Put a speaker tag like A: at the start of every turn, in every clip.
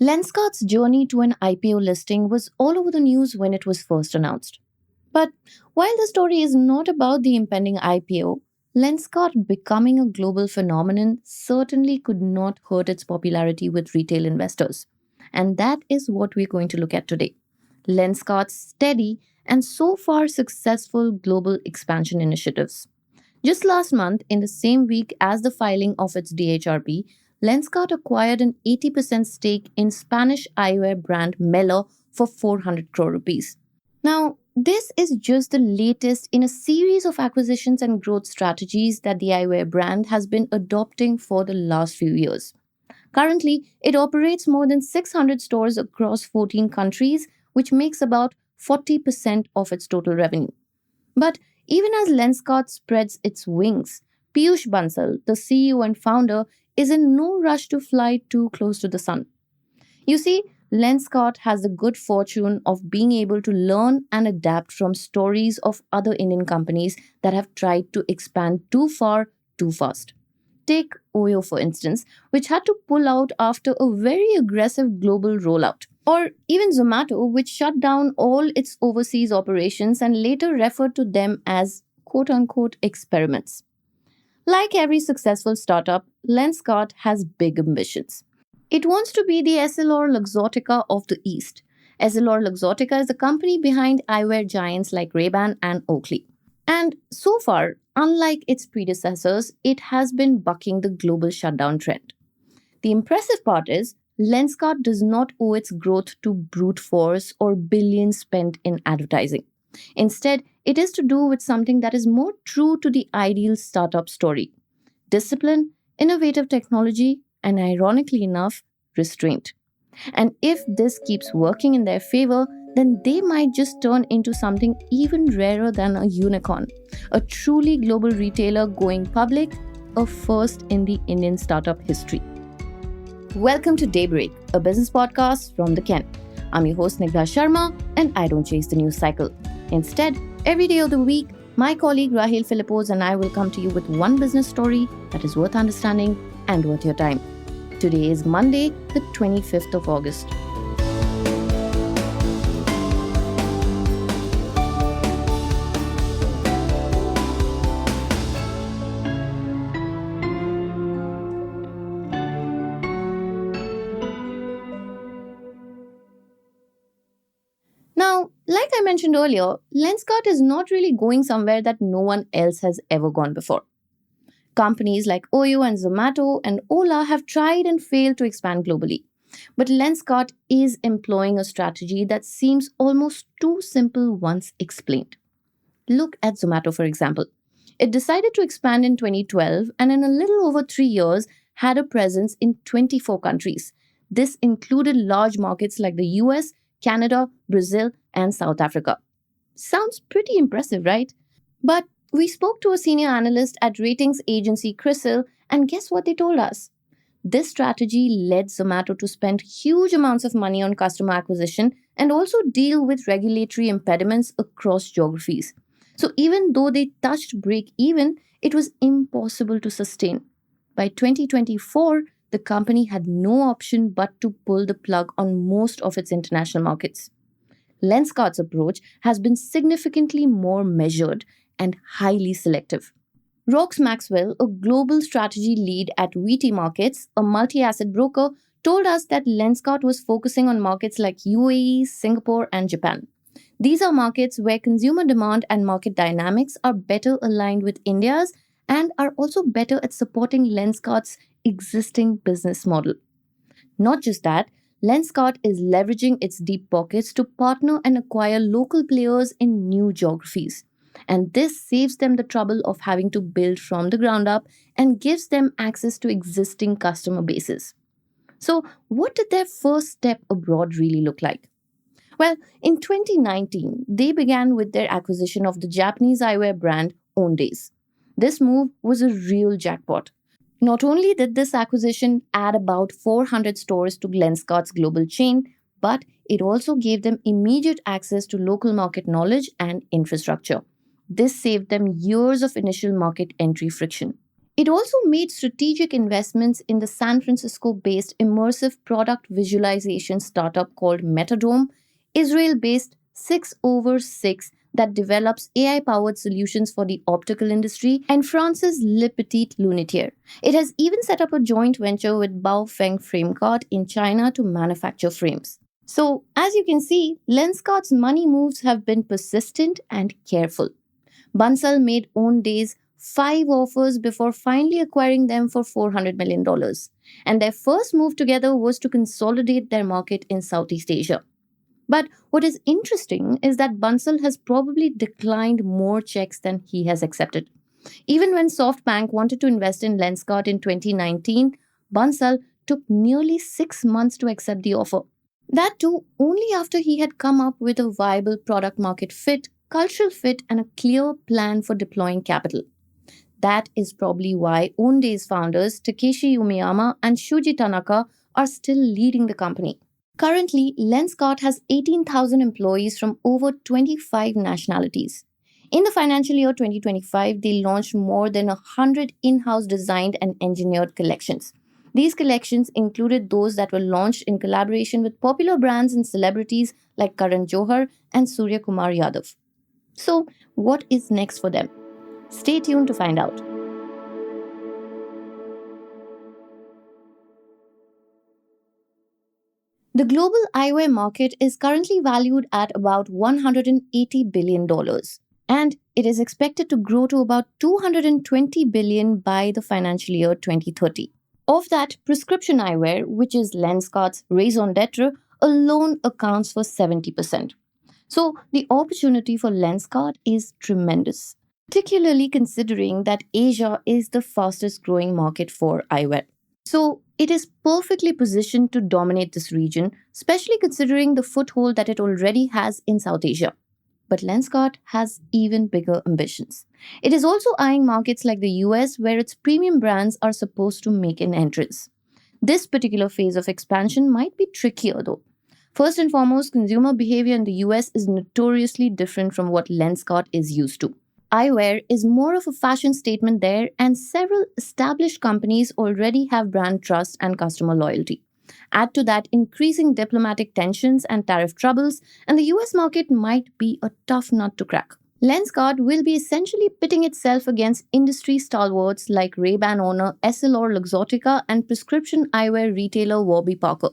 A: Lenskart's journey to an IPO listing was all over the news when it was first announced. But while the story is not about the impending IPO, Lenskart becoming a global phenomenon certainly could not hurt its popularity with retail investors. And that is what we're going to look at today. Lenskart's steady and so far successful global expansion initiatives. Just last month, in the same week as the filing of its DHRP, Lenskart acquired an 80% stake in Spanish eyewear brand Mela for 400 crore rupees. Now, this is just the latest in a series of acquisitions and growth strategies that the eyewear brand has been adopting for the last few years. Currently, it operates more than 600 stores across 14 countries, which makes about 40% of its total revenue. But even as Lenskart spreads its wings, Piyush Bansal, the CEO and founder, is in no rush to fly too close to the sun. You see, Lenskart has the good fortune of being able to learn and adapt from stories of other Indian companies that have tried to expand too far, too fast. Take Oyo, for instance, which had to pull out after a very aggressive global rollout. Or even Zomato, which shut down all its overseas operations and later referred to them as quote unquote experiments. Like every successful startup, Lenskart has big ambitions. It wants to be the Essilor Luxottica of the East. Essilor Luxottica is the company behind eyewear giants like Ray-Ban and Oakley. And so far, unlike its predecessors, it has been bucking the global shutdown trend. The impressive part is, Lenskart does not owe its growth to brute force or billions spent in advertising. Instead, it is to do with something that is more true to the ideal startup story: discipline, innovative technology, and ironically enough, restraint. And if this keeps working in their favor, then they might just turn into something even rarer than a unicorn, a truly global retailer going public, a first in the Indian startup history. Welcome to Daybreak, a business podcast from the Ken. I'm your host Nigha Sharma, and I don't chase the news cycle. Instead, every day of the week, my colleague Rahel Philippos and I will come to you with one business story that is worth understanding and worth your time. Today is Monday, the 25th of August. Now, like I mentioned earlier, Lenskart is not really going somewhere that no one else has ever gone before. Companies like Oyo and Zomato and Ola have tried and failed to expand globally. But Lenskart is employing a strategy that seems almost too simple once explained. Look at Zomato, for example. It decided to expand in 2012 and in a little over 3 years had a presence in 24 countries. This included large markets like the US, Canada, Brazil, and South Africa. Sounds pretty impressive, right? But we spoke to a senior analyst at ratings agency CRISIL, and guess what they told us? This strategy led Zomato to spend huge amounts of money on customer acquisition and also deal with regulatory impediments across geographies. So even though they touched break even, it was impossible to sustain. By 2024, the company had no option but to pull the plug on most of its international markets. Lenskart's approach has been significantly more measured and highly selective. Rox Maxwell, a global strategy lead at VT Markets, a multi-asset broker, told us that Lenskart was focusing on markets like UAE, Singapore, and Japan. These are markets where consumer demand and market dynamics are better aligned with India's and are also better at supporting Lenskart's existing business model. Not just that, Lenskart is leveraging its deep pockets to partner and acquire local players in new geographies. And this saves them the trouble of having to build from the ground up and gives them access to existing customer bases. So, what did their first step abroad really look like? Well, in 2019, they began with their acquisition of the Japanese eyewear brand Owndays. This move was a real jackpot. Not only did this acquisition add about 400 stores to Lenskart's global chain, but it also gave them immediate access to local market knowledge and infrastructure. This saved them years of initial market entry friction. It also made strategic investments in the San Francisco based immersive product visualization startup called Metadome, Israel based 6 over 6 that develops AI powered solutions for the optical industry, and France's Le Petit Lunetier. It has even set up a joint venture with Baofeng Framecart in China to manufacture frames. So, as you can see, Lenskart's money moves have been persistent and careful. Bansal made Owndays 5 offers before finally acquiring them for $400 million. And their first move together was to consolidate their market in Southeast Asia. But what is interesting is that Bansal has probably declined more checks than he has accepted. Even when SoftBank wanted to invest in Lenskart in 2019, Bansal took nearly 6 months to accept the offer. That too, only after he had come up with a viable product market fit, cultural fit, and a clear plan for deploying capital. That is probably why Owndays founders Takeshi Umiyama and Shuji Tanaka are still leading the company. Currently, Lenskart has 18,000 employees from over 25 nationalities. In the financial year 2025, they launched more than 100 in-house designed and engineered collections. These collections included those that were launched in collaboration with popular brands and celebrities like Karan Johar and Surya Kumar Yadav. So, what is next for them? Stay tuned to find out. The global eyewear market is currently valued at about $180 billion, and it is expected to grow to about $220 billion by the financial year 2030. Of that, prescription eyewear, which is Lenskart's raison d'etre, alone accounts for 70%. So the opportunity for Lenskart is tremendous, particularly considering that Asia is the fastest growing market for eyewear. So it is perfectly positioned to dominate this region, especially considering the foothold that it already has in South Asia. But Lenskart has even bigger ambitions. It is also eyeing markets like the US, where its premium brands are supposed to make an entrance. This particular phase of expansion might be trickier though. First and foremost, consumer behavior in the US is notoriously different from what Lenskart is used to. Eyewear is more of a fashion statement there, and several established companies already have brand trust and customer loyalty. Add to that increasing diplomatic tensions and tariff troubles, and the US market might be a tough nut to crack. Lenskart will be essentially pitting itself against industry stalwarts like Ray-Ban owner Essilor Luxottica and prescription eyewear retailer Warby Parker.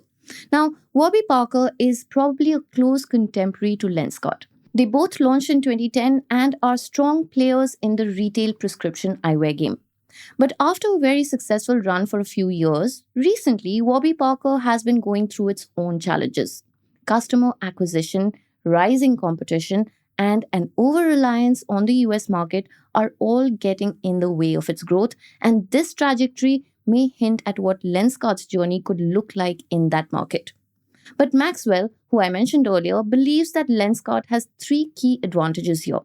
A: Now, Warby Parker is probably a close contemporary to Lenskart. They both launched in 2010 and are strong players in the retail prescription eyewear game. But after a very successful run for a few years, recently Warby Parker has been going through its own challenges. Customer acquisition, rising competition, and an over-reliance on the US market are all getting in the way of its growth, and this trajectory may hint at what Lenskart's journey could look like in that market. But Maxwell, who I mentioned earlier, believes that Lenskart has 3 key advantages here.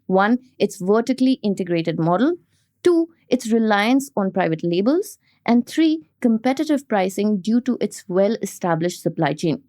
A: 1, its vertically integrated model. 2, its reliance on private labels. And 3, competitive pricing due to its well-established supply chain.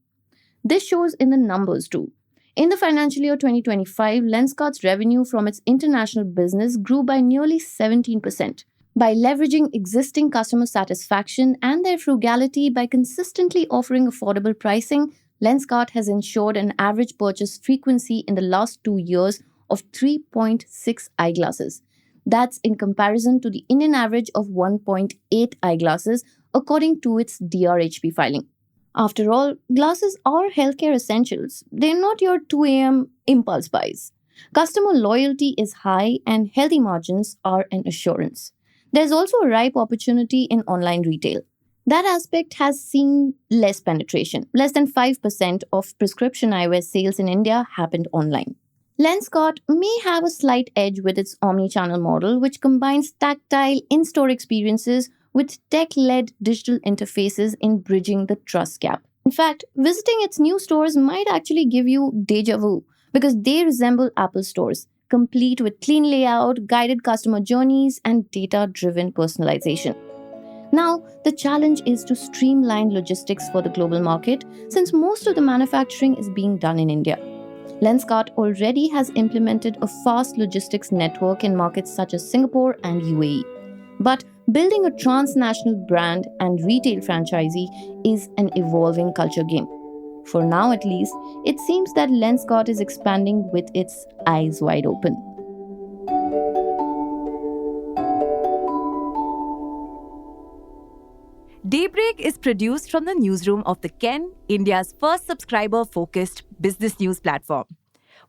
A: This shows in the numbers too. In the financial year 2025, Lenskart's revenue from its international business grew by nearly 17%. By leveraging existing customer satisfaction and their frugality by consistently offering affordable pricing, Lenskart has ensured an average purchase frequency in the last 2 years of 3.6 eyeglasses. That's in comparison to the Indian average of 1.8 eyeglasses, according to its DRHP filing. After all, glasses are healthcare essentials. They're not your 2 a.m. impulse buys. Customer loyalty is high and healthy margins are an assurance. There's also a ripe opportunity in online retail. That aspect has seen less penetration. Less than 5% of prescription eyewear sales in India happened online. Lenskart may have a slight edge with its omni-channel model, which combines tactile in-store experiences with tech-led digital interfaces in bridging the trust gap. In fact, visiting its new stores might actually give you deja vu because they resemble Apple stores, complete with clean layout, guided customer journeys, and data-driven personalization. Now, the challenge is to streamline logistics for the global market since most of the manufacturing is being done in India. Lenskart already has implemented a fast logistics network in markets such as Singapore and UAE. But building a transnational brand and retail franchisee is an evolving culture game. For now, at least, it seems that Lenskart is expanding with its eyes wide open.
B: Daybreak is produced from the newsroom of the Ken, India's first subscriber-focused business news platform.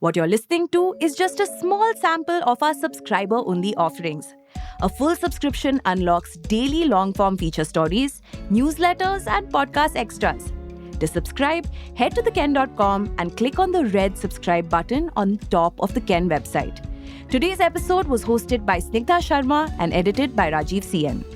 B: What you're listening to is just a small sample of our subscriber-only offerings. A full subscription unlocks daily long-form feature stories, newsletters, and podcast extras. To subscribe, head to theken.com and click on the red subscribe button on top of the Ken website. Today's episode was hosted by Snigdha Sharma and edited by Rajiv CN.